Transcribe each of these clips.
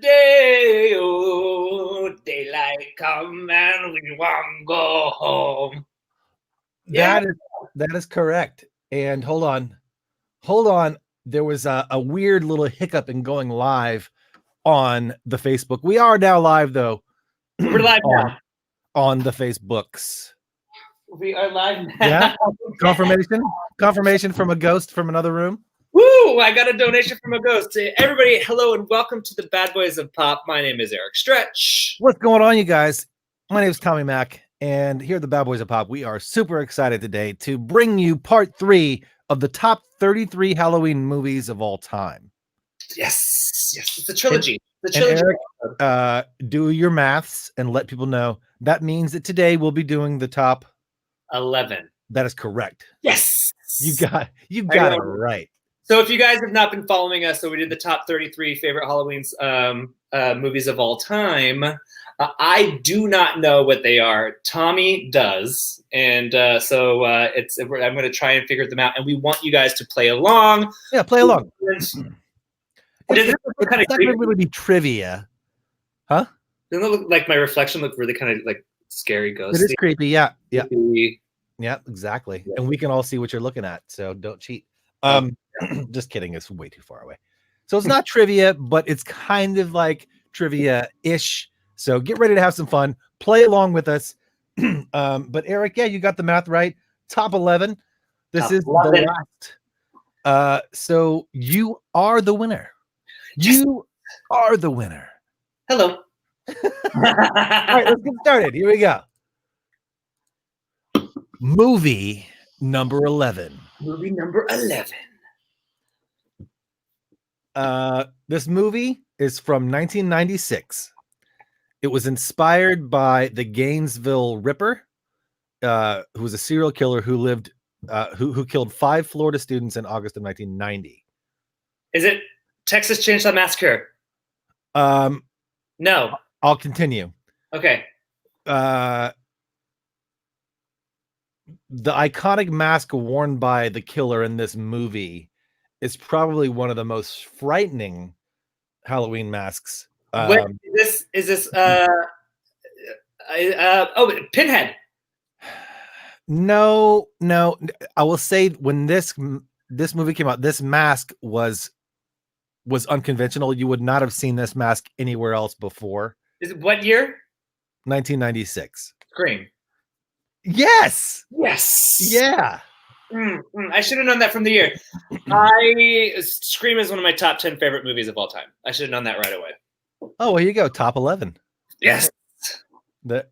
Day, oh, daylight come and we want go home. Yeah. That is correct. And hold on. There was a weird little hiccup in going live on the Facebook. We are now live though. We're live now. on the Facebooks. We are live now. Yeah. Confirmation from a ghost from another room. Woo! I got a donation from a ghost. Everybody, hello and welcome to the Bad Boys of Pop. My name is Eric Stretch. What's going on, you guys? My name is Tommy Mack, and here at the Bad Boys of Pop, we are super excited today to bring you part 3 of the top 33 Halloween movies of all time. Yes, it's a trilogy. And Eric, do your maths and let people know. That means that today we'll be doing the top 11. That is correct. Yes, you got it right. So if you guys have not been following us, so we did the top 33 favorite Halloween movies of all time. I do not know what they are. Tommy does. And so I'm going to try and figure them out. And we want you guys to play along. Yeah, play along. It's not going to really be trivia. Huh? Doesn't it look like my reflection look really kind of like scary ghosty? It is creepy, yeah. Creepy. Yeah, exactly. Yeah. And we can all see what you're looking at, so don't cheat. Just kidding, it's way too far away. So it's not trivia, but it's kind of like trivia-ish. So get ready to have some fun. Play along with us. But Eric, yeah, you got the math right. Top 11. This is the last. So you are the winner. You are the winner. Hello. All right, let's get started. Here we go. Movie number 11. Movie number 11. This movie is from 1996. It was inspired by the Gainesville Ripper, who was a serial killer who killed 5 Florida students in August of 1990. Is it Texas Chainsaw Massacre? No. I'll continue. Okay. The iconic mask worn by the killer in this movie is probably one of the most frightening Halloween masks. Is this Pinhead? No. I will say when this movie came out, this mask was unconventional. You would not have seen this mask anywhere else before. Is it what year? 1996. Scream. Yes. Yeah. I should have known that from the year. Scream is one of my top 10 favorite movies of all time. I should have known that right away. Oh, well, here you go. Top 11. Yes. The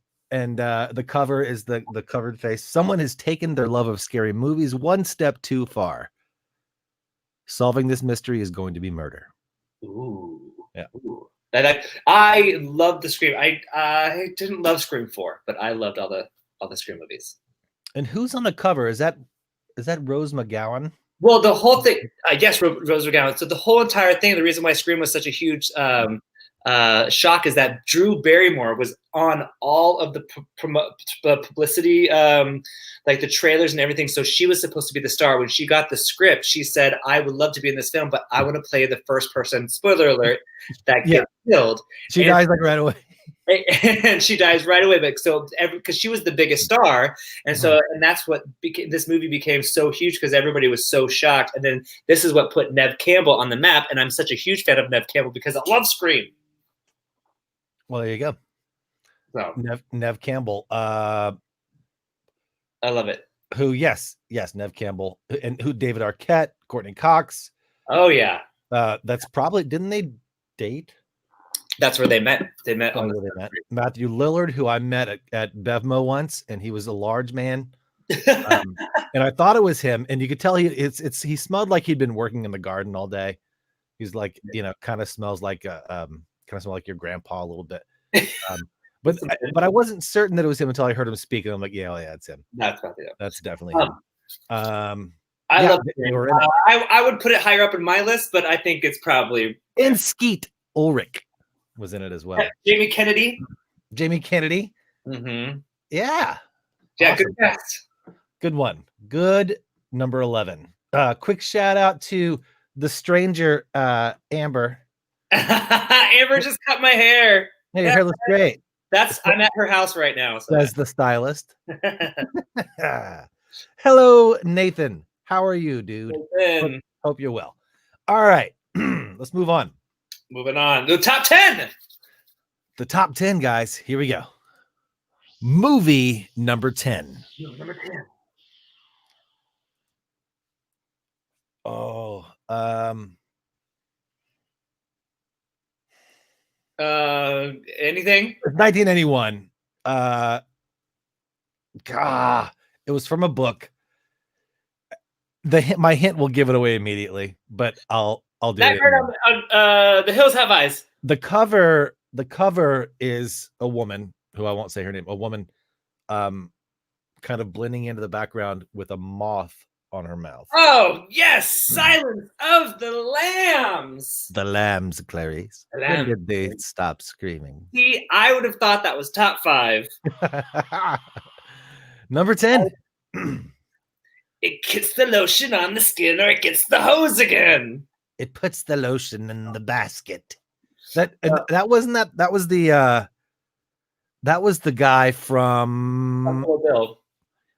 cover is the covered face. Someone has taken their love of scary movies one step too far. Solving this mystery is going to be murder. Ooh. Yeah. Ooh. I love the Scream. I didn't love Scream 4, but I loved all the Scream movies. And who's on the cover? Is that Rose McGowan? Well, the whole thing, yes, Rose McGowan. So the whole entire thing, the reason why Scream was such a huge shock is that Drew Barrymore was on all of the publicity, like the trailers and everything. So she was supposed to be the star. When she got the script, she said, "I would love to be in this film, but I want to play the first person." Spoiler alert! That gets killed. She dies like right away. And she dies right away, but because she was the biggest star, and that's what this movie became so huge because everybody was so shocked. And then this is what put Neve Campbell on the map, and I'm such a huge fan of Neve Campbell because I love Scream. Well, there you go. So Neve Campbell. I love it. Who? Yes, Neve Campbell, and who? David Arquette, Courtney Cox. Oh yeah. That's probably, didn't they date? That's where they met. They met on Matthew Lillard, who I met at Bevmo once, and he was a large man, and I thought it was him. And you could tell he smelled like he'd been working in the garden all day. He's like, kind of smells like your grandpa a little bit. But I wasn't certain that it was him until I heard him speak, and I'm like, yeah, it's him. That's definitely him. I love it. I would put it higher up in my list, but I think it's probably Skeet Ulrich was in it as well. Jamie Kennedy. Mm-hmm. Yeah. Yeah, awesome. Good guess. Good one. Good number 11. Quick shout out to the stranger Amber, Amber just cut my hair. Hey, your hair looks great. I'm at her house right now. So. Says the stylist. Hello, Nathan. How are you, dude? Hope you're well. All right. Let's move on. Moving on. The top 10. The top 10, guys. Here we go. Movie number 10. Number 10. Oh, anything? 1981. It was from a book. My hint will give it away immediately, but I'll do it. The Hills Have Eyes. The cover is a woman who I won't say her name. A woman, kind of blending into the background with a moth on her mouth. Oh yes, Silence of the Lambs. The lambs, Clarice. When did they stop screaming? See, I would have thought that was top 5. Number 10. It gets the lotion on the skin, or it gets the hose again. It puts the lotion in the basket. That was the guy from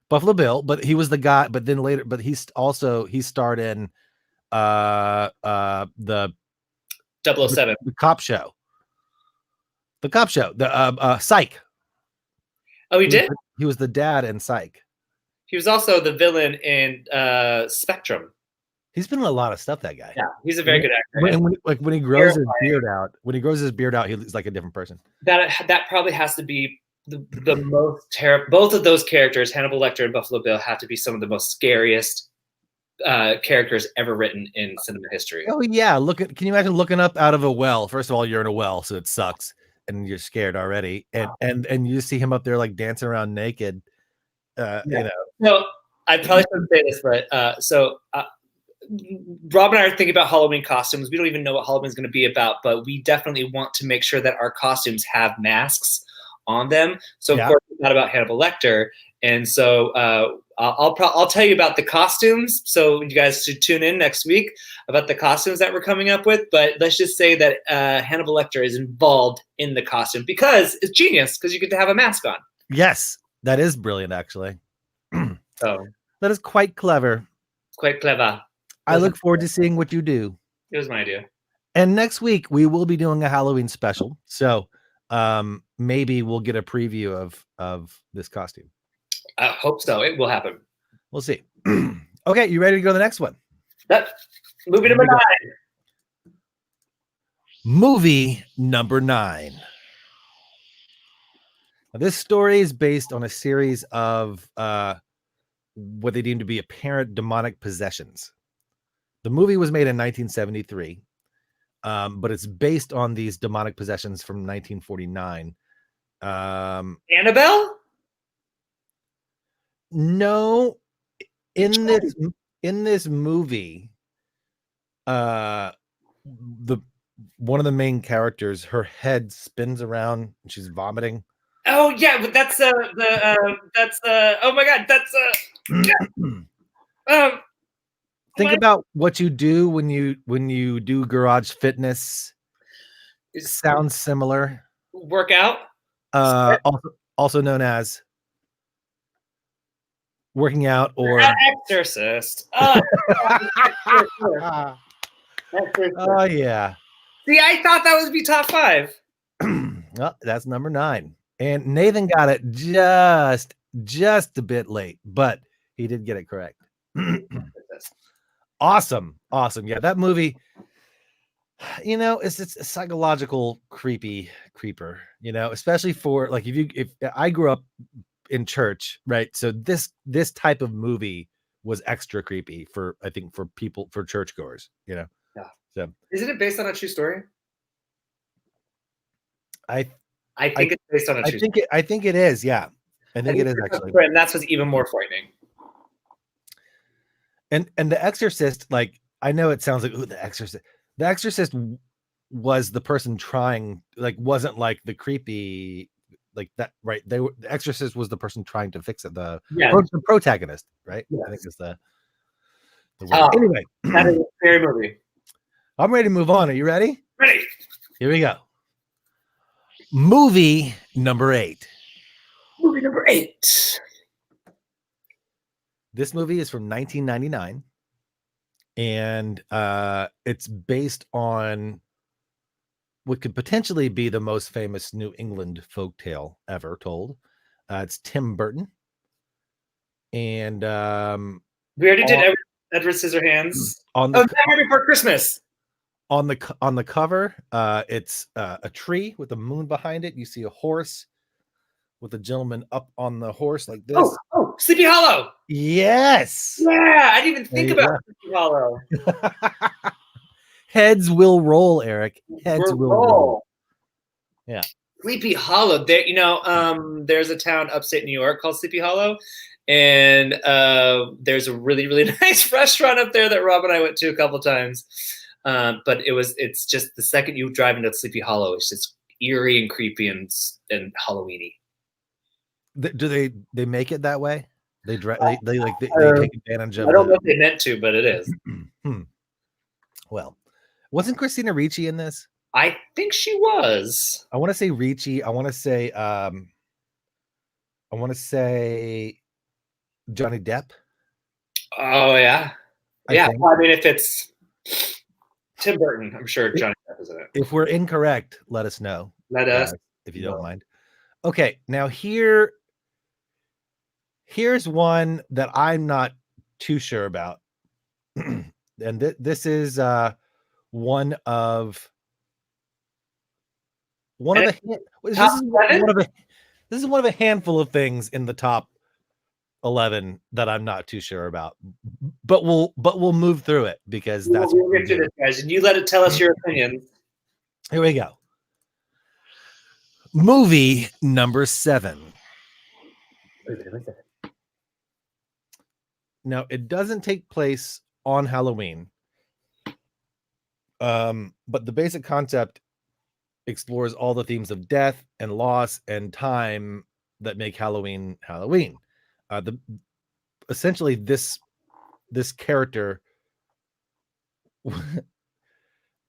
Buffalo Bill, but he was the guy. But then later, but he starred in the 007, the cop show, the Psych. Oh, he did. He was the dad in Psych. He was also the villain in Spectrum. He's been in a lot of stuff. That guy. Yeah, he's a very good actor. When he grows his beard out, he's like a different person. That probably has to be the most terrible. Both of those characters, Hannibal Lecter and Buffalo Bill, have to be some of the most scariest characters ever written in cinema history. Oh yeah, can you imagine looking up out of a well? First of all, you're in a well, so it sucks, and you're scared already, and you see him up there like dancing around naked. You know. No, I probably shouldn't say this, but Rob and I are thinking about Halloween costumes. We don't even know what Halloween is going to be about, but we definitely want to make sure that our costumes have masks on them. So of course, it's not about Hannibal Lecter, and so I'll tell you about the costumes. So you guys should tune in next week about the costumes that we're coming up with. But let's just say that Hannibal Lecter is involved in the costume because it's genius because you get to have a mask on. Yes, that is brilliant, actually. So that is quite clever. It's quite clever. I look forward to seeing what you do. It was my idea. And next week we will be doing a Halloween special. So maybe we'll get a preview of this costume. I hope so. It will happen. We'll see. Okay, you ready to go to the next one? Movie number 9. Movie number 9. Now, this story is based on a series of what they deem to be apparent demonic possessions. The movie was made in 1973, but it's based on these demonic possessions from 1949. Annabelle? No, in this movie, one of the main characters, her head spins around and she's vomiting. Oh yeah, but that's oh my god, that's think about what you do when you do garage fitness. It sounds similar. Workout. Also known as working out or exorcist. Oh yeah. See, I thought that would be top 5. Well, that's number 9. And Nathan got it just a bit late, but he did get it correct. Awesome. Yeah, that movie, it's a psychological creeper, especially for like if I grew up in church, right? So this type of movie was extra creepy for churchgoers, Yeah. So isn't it based on a true story? I think it's based on a true story. I think it is, yeah. I think it is actually. And that's what's even more frightening. And The Exorcist, like, I know it sounds like, ooh, The Exorcist. The Exorcist was the person trying, like, wasn't like the creepy, like that, right? The Exorcist was the person trying to fix it. The protagonist, right? Yes. I think is the word. Anyway, that is a scary movie. I'm ready to move on. Are you ready? Ready. Here we go. Movie number 8. Movie number 8. This movie is from 1999, and it's based on what could potentially be the most famous New England folktale ever told. It's Tim Burton, and we already did Edward Scissorhands. On the Nightmare Before Christmas. On the cover, it's a tree with a moon behind it. You see a horse with a gentleman up on the horse like this. Oh, Sleepy Hollow. Yes. Yeah, I didn't even think about Sleepy Hollow. Heads will roll, Eric. Heads will roll. Yeah. Sleepy Hollow. There, there's a town upstate New York called Sleepy Hollow, and there's a really, really nice restaurant up there that Rob and I went to a couple times. But it's just the second you drive into Sleepy Hollow, it's just eerie and creepy and Halloweeny. Do they make it that way? They take advantage of. I don't know if they meant to, but it is. Well, wasn't Christina Ricci in this? I think she was. I want to say Ricci. I want to say Johnny Depp. Oh yeah, yeah. Well, I mean, if it's Tim Burton, I'm sure Johnny Depp is in it. If we're incorrect, let us know. Let us, if you don't mind. Okay, now here's one that I'm not too sure about, and this is one of a handful of things in the top 11 that I'm not too sure about, but we'll move through it because that's we'll get to this, guys, and you let it tell us your opinions. Here we go. Movie number 7. Now, it doesn't take place on Halloween, but the basic concept explores all the themes of death and loss and time that make Halloween Halloween. Essentially, this character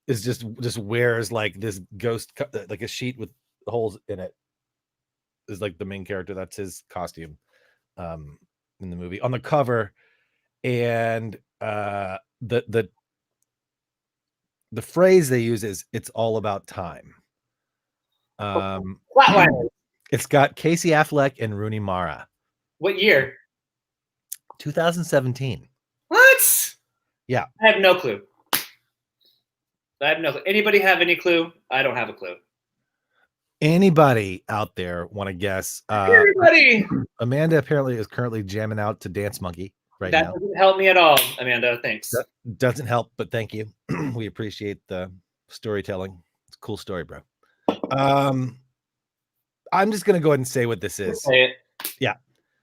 is just wears like this ghost, like a sheet with holes in it, is like the main character. That's his costume in the movie on the cover. And the phrase they use is "it's all about time." It's got Casey Affleck and Rooney Mara. What year? 2017. What? Yeah, I have no clue. Anybody have any clue? I don't have a clue. Anybody out there want to guess? Everybody. Amanda apparently is currently jamming out to Dance Monkey right now. That doesn't help me at all, Amanda. Thanks. That doesn't help, but thank you. We appreciate the storytelling. It's a cool story, bro. I'm just gonna go ahead and say what this is. Say it. Yeah.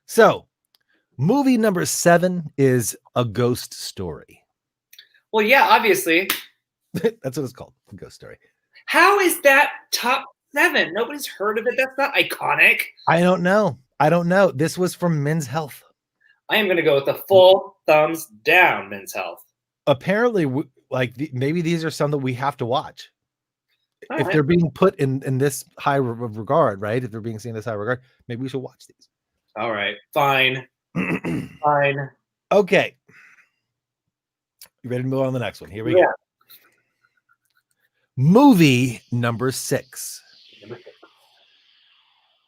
So, movie number 7 is A Ghost Story. Well, yeah, obviously. That's what it's called. A Ghost Story. How is that top 7? Nobody's heard of it. That's not iconic. I don't know. This was from Men's Health. I am going to go with a full thumbs down, Men's Health. Apparently, maybe these are some that we have to watch. If they're being put in this high regard, right? If they're being seen in this high regard, maybe we should watch these. All right. Fine. Fine. Okay. You ready to move on to the next one? Here we go. Movie number 6.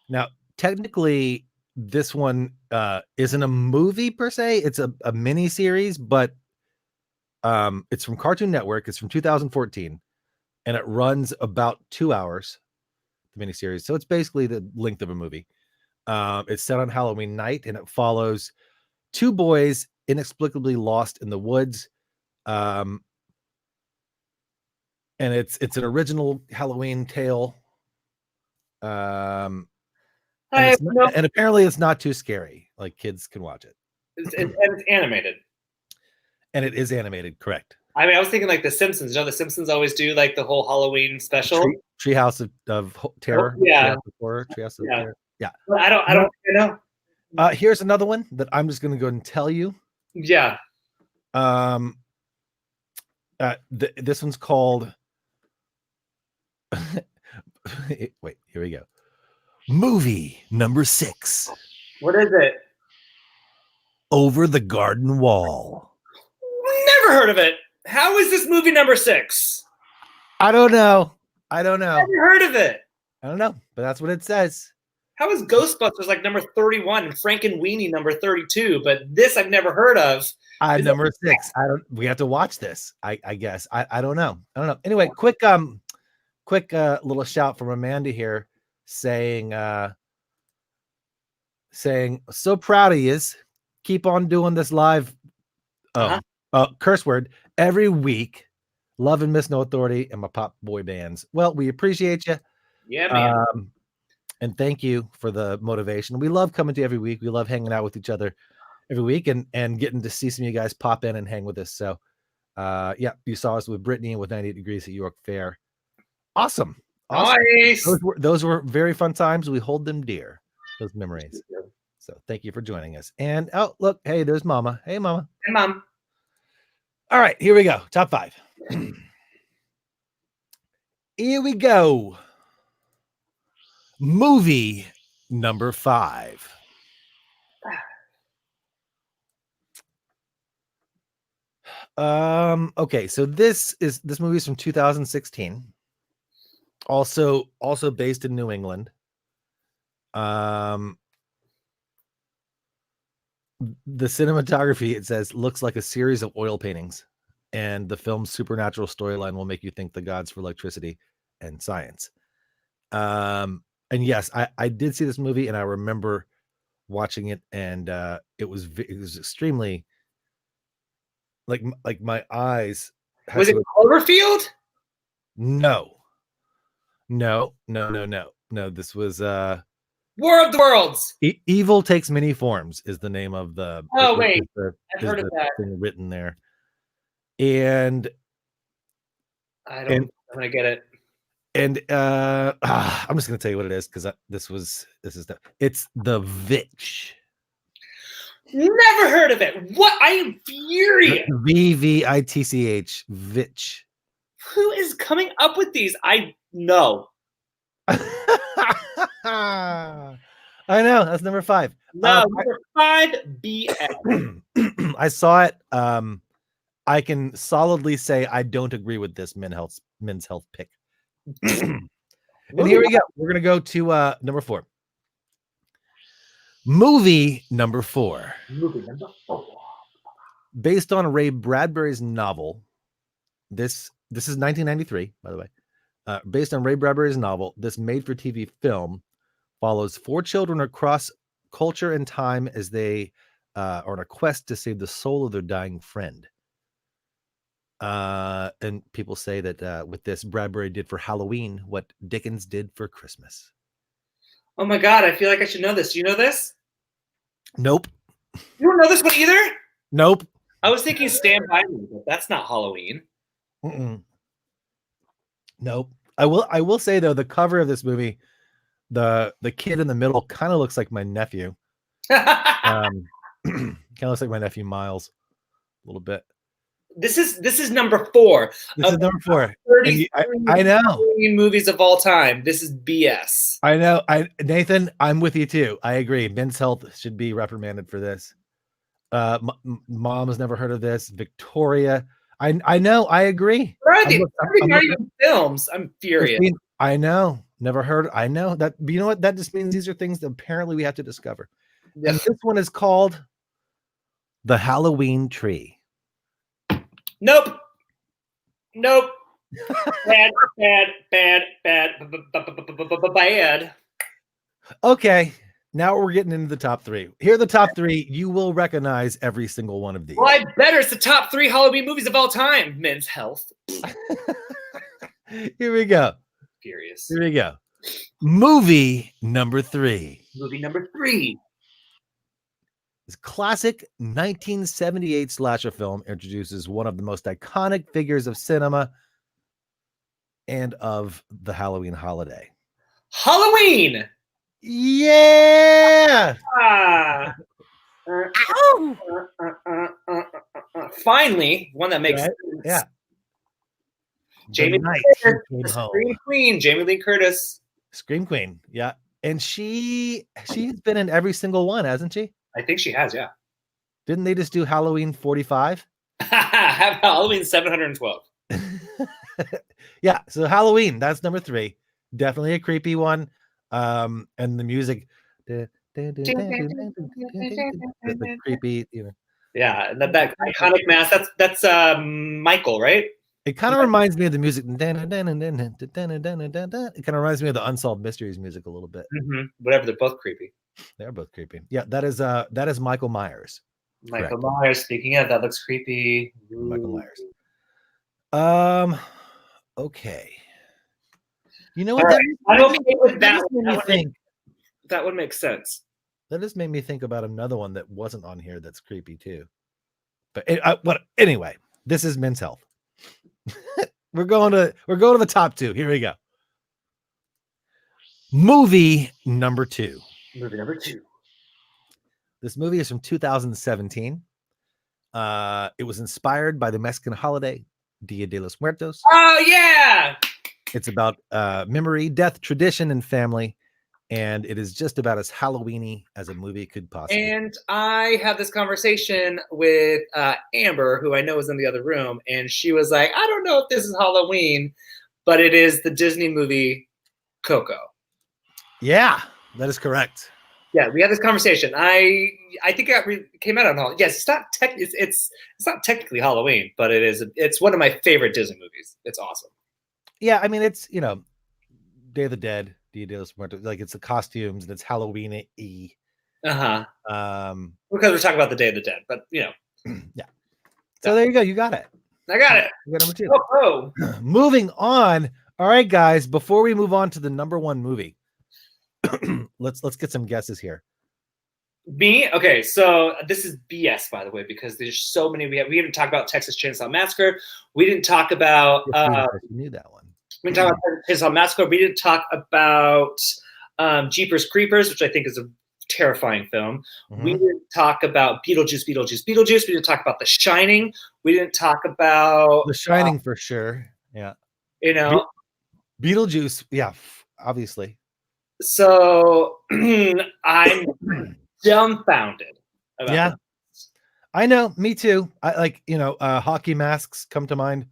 Now, technically, this one isn't a movie per se. It's a mini series, but it's from Cartoon Network. It's from 2014, and it runs about 2 hours. The mini series, so it's basically the length of a movie. It's set on Halloween night, and it follows 2 boys inexplicably lost in the woods. And it's an original Halloween tale. And apparently it's not too scary. Like, kids can watch it. It's animated. And it is animated, correct. I mean, I was thinking like The Simpsons. You know, The Simpsons always do like the whole Halloween special. Treehouse of Terror. Yeah. Treehouse of Terror. Yeah. I don't know. Here's another one that I'm just going to go and tell you. Yeah. This one's called Wait, here we go. Movie number 6. What is it? Over the Garden Wall. Never heard of it. How is this movie number 6? I don't know. I don't know. Never heard of it. I don't know, but that's what it says. How is Ghostbusters like number 31 and Frankenweenie number 32? But this I've never heard of. Number 6. We have to watch this. I guess. I don't know. I don't know. Anyway, quick little shout from Amanda here saying so proud of you. Keep on doing this live curse word every week. Love and miss No Authority and my pop boy bands. Well, we appreciate you. Yeah, man. And thank you for the motivation. We love coming to you every week. We love hanging out with each other every week and getting to see some of you guys pop in and hang with us. So yeah, you saw us with Brittany and with 98 Degrees at York Fair. Awesome. Nice. Those were very fun times. We hold them dear, those memories. So thank you for joining us. And oh, look, hey, there's Mama. Hey, Mama. Hey, Mom. All right, here we go. Top 5. Here we go. Movie number 5. Okay, so this movie is from 2016. Also based in New England. The cinematography, it says, looks like a series of oil paintings, and the film's supernatural storyline will make you think the gods for electricity and science. And yes, I did see this movie, and I remember watching it, and it was extremely like my eyes. Was it Cloverfield? No. This was War of the Worlds. Evil Takes Many Forms is the name of the. Oh wait, I've heard of that. Thing written there, and I'm gonna get it. And I'm just gonna tell you what it is because it's The Vitch. Never heard of it. What? I am furious. VVITCH. Vitch. Who is coming up with these? I know. I know, that's number 5. No, number 5, BS. I saw it. I can solidly say I don't agree with this men's health pick. And here we go. We're gonna go to number 4. Movie number 4. Based on Ray Bradbury's novel. This is 1993, by the way. Based on Ray Bradbury's novel, this made-for-TV film follows 4 children across culture and time as they are on a quest to save the soul of their dying friend. And people say that with this, Bradbury did for Halloween what Dickens did for Christmas. Oh my God, I feel like I should know this. Do you know this? Nope. You don't know this one either? Nope. I was thinking Stand By Me, but that's not Halloween. Nope. I will say though, the cover of this movie, the kid in the middle kind of looks like my nephew. Kind of looks like my nephew Miles a little bit. This is number 4. This is number 4. I know. Movies of all time. This is BS. I know. Nathan, I'm with you too. I agree. Men's health should be reprimanded for this. Mom has never heard of this. Victoria. I know. I agree. Not even films. I'm furious. I know. Never heard. I know that. You know what? That just means these are things that apparently we have to discover. Yeah. And this one is called The Halloween Tree. Nope. Bad. Okay. Now we're getting into the top 3. Here are the top 3. You will recognize every single one of these. Well, I better. It's the top 3 Halloween movies of all time. Men's health. Here we go. Furious. Here we go. Movie number 3. Movie number 3. This classic 1978 slasher film introduces one of the most iconic figures of cinema and of the Halloween holiday. Halloween! Yeah! Finally, one that makes sense. Yeah. The Jamie night Lee he Curtis, came the home. Scream Queen, Jamie Lee Curtis. Scream Queen, yeah. And she's been in every single one, hasn't she? I think she has, yeah. Didn't they just do Halloween 45? Halloween 712. Yeah, so Halloween, that's number 3. Definitely a creepy one. And the music, the creepy, you know. Yeah, that iconic mask. That's Michael, right? It kind of reminds me of the music. It kind of reminds me of the Unsolved Mysteries music a little bit. Whatever, they're both creepy. They're both creepy. Yeah, that is Michael Myers. Michael Myers. Speaking of, that looks creepy. Ooh. Michael Myers. Okay. You know what? Right. I'm okay with that. That would make sense. That just made me think about another one that wasn't on here that's creepy too. But anyway, this is Men's Health. we're going to the top 2. Here we go. Movie number 2. Movie number 2. This movie is from 2017. It was inspired by the Mexican holiday, Dia de los Muertos. Oh, yeah! It's about memory, death, tradition, and family. And it is just about as Halloween-y as a movie could possibly. And I had this conversation with Amber, who I know is in the other room, and she was like, I don't know if this is Halloween, but it is the Disney movie Coco. Yeah, that is correct. Yeah, we had this conversation. I think it came out on Halloween. Yes, it's not it's not technically Halloween, but it's one of my favorite Disney movies. It's awesome. Yeah, I mean, it's, Day of the Dead, Dia de los Muertos, like it's the costumes and it's Halloween-y. Because we're talking about the Day of the Dead, but yeah. So there you go. You got it. I got it. You got number 2. Oh. Moving on. All right, guys. Before we move on to the number 1 movie, let's get some guesses here. Me? Okay, so this is BS, by the way, because there's so many. We haven't talked about Texas Chainsaw Massacre. We didn't talk about. You knew that one. We didn't talk about Texas Chainsaw Massacre. We didn't talk about Jeepers Creepers, which I think is a terrifying film. We didn't talk about Beetlejuice. We didn't talk about The Shining. We didn't talk about The Shining for sure. Yeah. Beetlejuice. Yeah, obviously. So I'm dumbfounded about this. I know, me too. I like, hockey masks come to mind.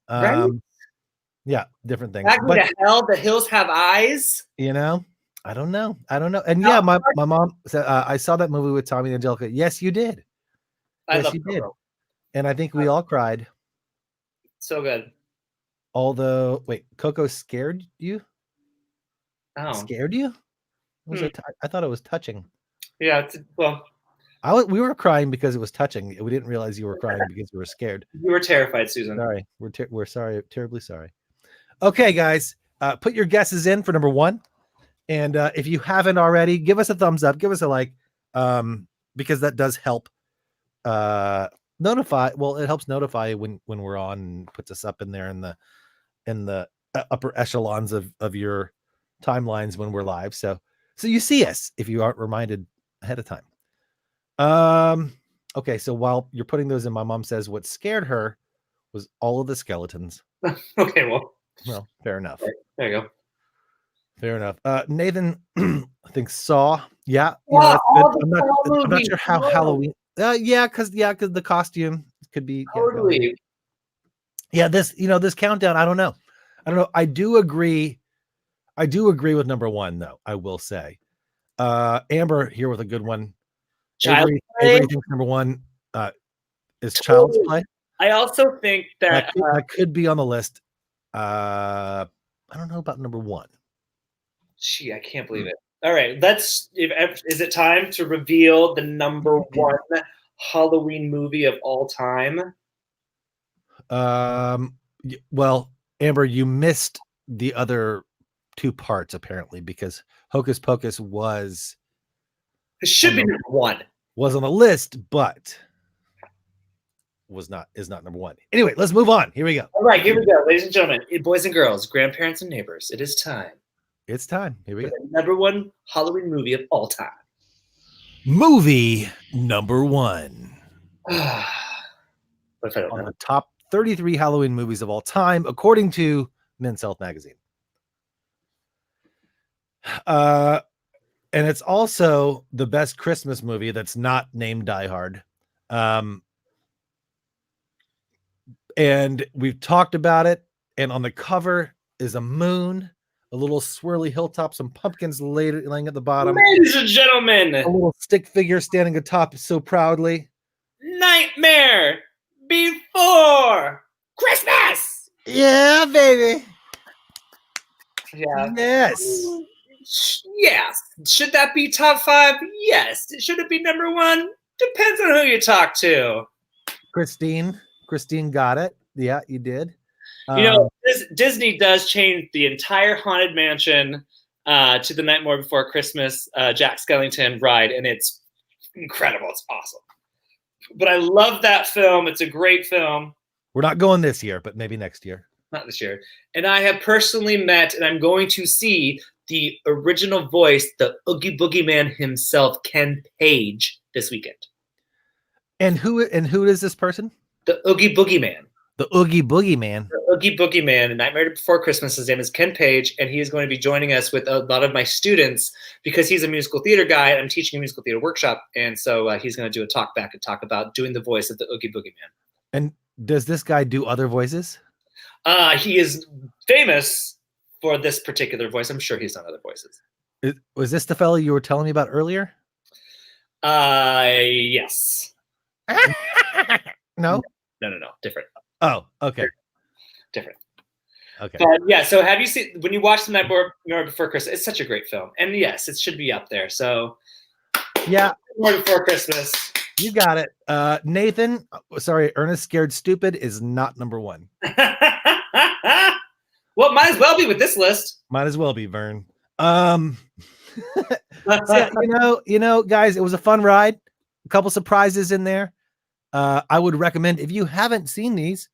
Right? Yeah, different things. Back to hell, the hills have eyes. I don't know. And yeah, my mom said I saw that movie with Tommy and Angelica. Yes, you did. Yes, you did. And I think we all cried. So good. Although, wait, Coco scared you? Oh. Scared you? I thought it was touching. Yeah, we were crying because it was touching. We didn't realize you were crying because you were scared. You were terrified, Susan. Sorry. We're sorry, terribly sorry. Okay, guys, put your guesses in for number 1. And if you haven't already, give us a thumbs up, give us a like, because that does help notify. Well, it helps notify when we're on and puts us up in there in the upper echelons of your timelines when we're live. So you see us if you aren't reminded ahead of time. Okay, so while you're putting those in, my mom says what scared her was all of the skeletons. Okay, well, fair enough. There you go. Fair enough. Nathan, I think Saw. Yeah, I'm not sure how Halloween. Because the costume could be totally. Yeah, this countdown. I don't know. I do agree with number 1 though. I will say, Amber here with a good one. Avery thinks number 1 is Child's Play. I also think that could be on the list. I don't know about number 1. Gee, I can't believe it. All right, is it time to reveal the number 1 Halloween movie of all time? Well, Amber, you missed the other 2 parts apparently, because Hocus Pocus it should be number 1. Was on the list, but is not number 1. Anyway, let's move on. Here we go. All right, here we go, ladies and gentlemen, boys and girls, grandparents and neighbors. It is time. It's time. Here we go. Number 1 Halloween movie of all time. Movie number 1 What if I don't on know? the top 33 Halloween movies of all time, according to Men's Health magazine. And it's also the best Christmas movie that's not named Die Hard. And we've talked about it. And on the cover is a moon, a little swirly hilltop, some pumpkins laying at the bottom. Ladies and gentlemen, a little stick figure standing atop so proudly. Nightmare Before Christmas. Yeah, baby. Yeah. Yes. Yes. Should that be top 5? Yes. Should it be number 1? Depends on who you talk to. Christine got it. Yeah, you did. You know, Disney does change the entire Haunted Mansion to the Nightmare Before Christmas Jack Skellington ride, and it's incredible. It's awesome. But I love that film. It's a great film. We're not going this year, but maybe next year. Not this year. And I have personally met, and I'm going to see the original voice, the Oogie Boogie Man himself, Ken Page, this weekend. And who is this person? The Oogie Boogie Man. The Oogie Boogie Man. The Oogie Boogie Man, in Nightmare Before Christmas. His name is Ken Page, and he is going to be joining us with a lot of my students because he's a musical theater guy. And I'm teaching a musical theater workshop, and so he's going to do a talk back and talk about doing the voice of the Oogie Boogie Man. And does this guy do other voices? He is famous for this particular voice. I'm sure he's done other voices. Was this the fellow you were telling me about earlier? Yes. No? No. Different. Oh, okay. Different. Okay. But yeah, so have you seen, when you watch The Nightmare Before Christmas, it's such a great film. And yes, it should be up there. So yeah. Nightmare Before Christmas. You got it. Nathan, sorry, Ernest Scared Stupid is not number 1. Well, might as well be with this list. Might as well be, Vern. So, you know, guys, it was a fun ride. A couple surprises in there. I would recommend, if you haven't seen these,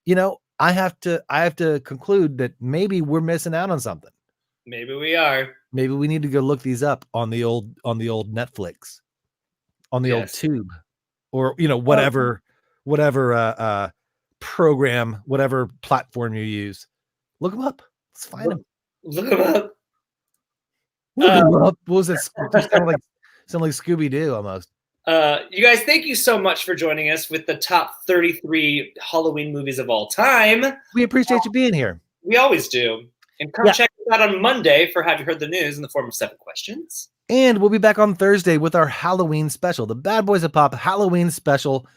you know, I have to conclude that maybe we're missing out on something. Maybe we are. Maybe we need to go look these up on the old Netflix, on the old Tube, or, you know, whatever program, whatever platform you use. Look them up. Let's find them. Look them up. Look them up. What was it? Sound like Scooby-Doo almost. You guys, thank you so much for joining us with the top 33 Halloween movies of all time. We appreciate you being here. We always do. And come check us out on Monday for Have You Heard the News in the form of 7 questions. And we'll be back on Thursday with our Halloween special, the Bad Boys of Pop Halloween special.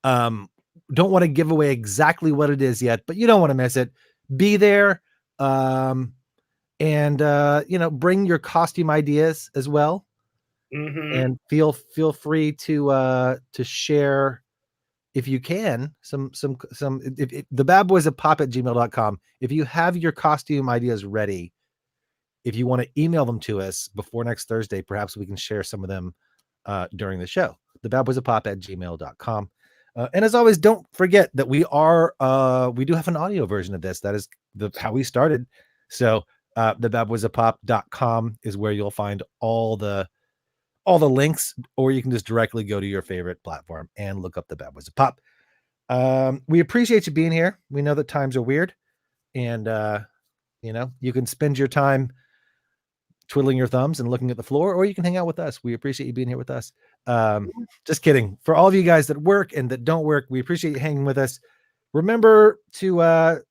Don't want to give away exactly what it is yet, but you don't want to miss it. Be there. And you know, bring your costume ideas as well. Mm-hmm. And feel free to share, if you can, some if the badboysofpop@gmail.com. If you have your costume ideas ready, if you want to email them to us before next Thursday, perhaps we can share some of them during the show. The badboysofpop@gmail.com. And as always, don't forget that we do have an audio version of this. That is how we started. So the badboysofpop.com is where you'll find all the links, or you can just directly go to your favorite platform and look up the Bad Boys of Pop. We appreciate you being here. We know that times are weird, and you know, you can spend your time twiddling your thumbs and looking at the floor, or you can hang out with us. We appreciate you being here with us. Just kidding. For all of you guys that work and that don't work, we appreciate you hanging with us. Remember to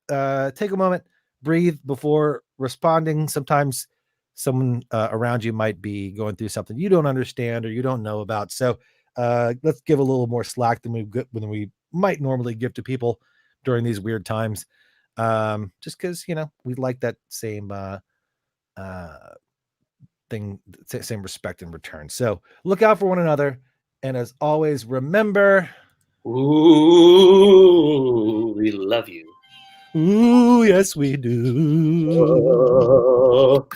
take a moment, breathe before responding. Sometimes someone around you might be going through something you don't understand or you don't know about. So let's give a little more slack than we might normally give to people during these weird times. Just because, you know, we like that same thing, same respect in return. So look out for one another. And as always, remember, ooh, we love you. Ooh, yes, we do. Oh.